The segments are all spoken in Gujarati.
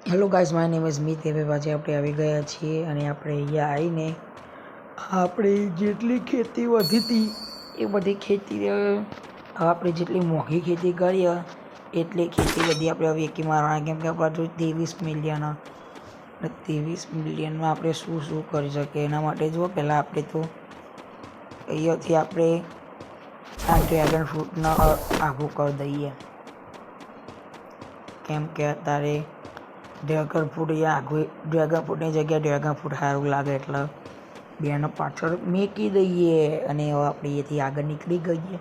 Hello guys, my name is Meet. હવે પાછી આપણે આવી ગયા છીએ અને આપણે અહીંયા આવીને આપણે જેટલી ખેતી વધી હતી એ બધી ખેતી આપણે જેટલી મોંઘી ખેતી કરીએ એટલી ખેતી બધી આપણે વેકી મારવાના, કેમ કે આપણા જો 23 મિલિયન અને 23 મિલિયનમાં આપણે શું શું કરી શકીએ એના માટે જો પહેલાં આપણે તો અહીંયાથી આપણે આ ડ્રેગન ફ્રૂટને આઘું કરી દઈએ, કેમ કે અત્યારે ડ્રેગન ફ્રૂટ આગળ ડ્રેગન ફ્રૂટની જગ્યાએ ડ્રેગન ફ્રૂટ સારું લાગે એટલે બેને પાછળ મેકી દઈએ અને હવે આપણે અહીંયાથી આગળ નીકળી ગઈએ.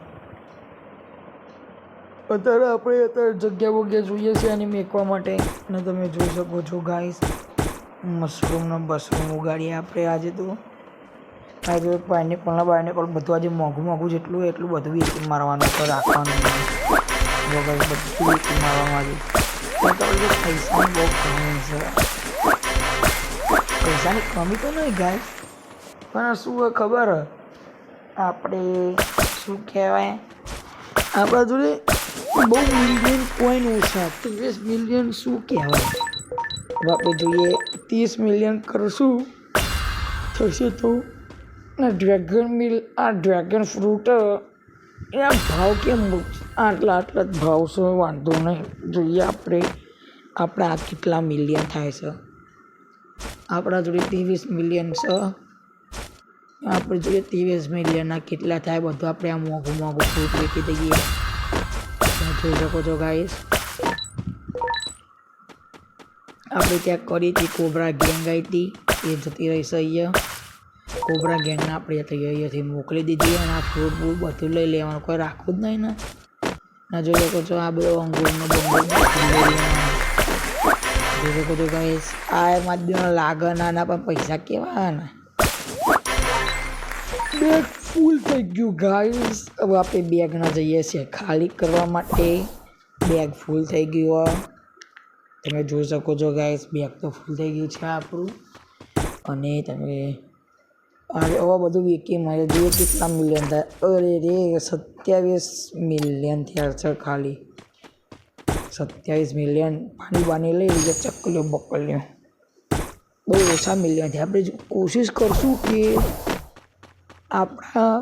અત્યારે જગ્યા જોઈએ છે અને મેકવા માટે, અને તમે જોઈ શકો છો ગાઈસ મશરૂમને બશરૂમ ઉગાડીએ આપણે આજે તો. આજે પાઇનેપલ બધું આજે મોંઘું જેટલું એટલું બધું વેચી મારવાનું તો રાખવાનું વગર બધું વેચી મારવાનું. આજે પૈસાની બહુ કમી છે. પૈસાની કમી તો નહીં ગાય, પણ શું ખબર આપણે શું કહેવાય આપણા જોડે બહુ મિલિયન કોઈન ઓછા. 30 મિલિયન શું કહેવાય, હવે આપણે જોઈએ 30 મિલિયન કરશું થશે તો. આ ડ્રેગન ફ્રૂટ એના ભાવ કેમ આટલા જ ભાવ છે, વાંધો નહીં. જોઈએ આપણે આ કેટલા મિલિયન થાય છે. આપણા જોડે 23 મિલિયન છે, આપણે જોઈએ 23 મિલિયનના કેટલા થાય બધું આપણે આ મોંઘું ફ્રૂટ વેચી દઈએ. તમે જોઈ શકો છો ગાઈસ, આપણે ત્યાં કરી હતી કોબરા ગેંગ આવી હતી, એ જતી રહી છે અહીંયા. કોબરા ગેંગને આપણે અહીંયાથી મોકલી દીધી અને આ ફ્રૂટ બધું લઈ લેવાનું, કોઈ રાખવું જ નહીં ને. જોઈ શકો છો આ બધો અંગૂરનો બંગલ જોઈ શકો છો ગાઈસ. આ એમાં જ લાગે ના પણ પૈસા કેવા ને. બેગ ફૂલ થઈ ગયું ગાઈસ. હવે આપણે બેગના જઈએ છીએ ખાલી કરવા માટે. બેગ ફૂલ થઈ ગયું, તમે જોઈ શકો છો ગાઈસ. બેગ તો ફૂલ થઈ ગયું છે આપણું. અને તમે હવે બધું વેકી મળે જોઈએ કેટલા મિલિયન થાય. અરે રે 27 મિલિયન થયા છે ખાલી. 27 મિલિયન પાણી લઈ લીધે ચકલ્યો બકલ્યો, બહુ ઓછા મિલિયન થયા. આપણે કોશિશ કરશું કે આપણા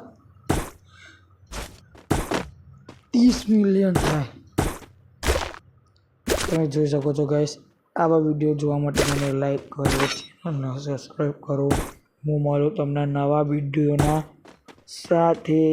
30 મિલિયન થાય. તમે જોઈ શકો છો ગાઈસ. આવા વિડીયો જોવા માટે મને લાઈક કરો, ચેનલને સબસ્ક્રાઈબ કરો. હું મળું તમને નવા વિડીયોના સાથે.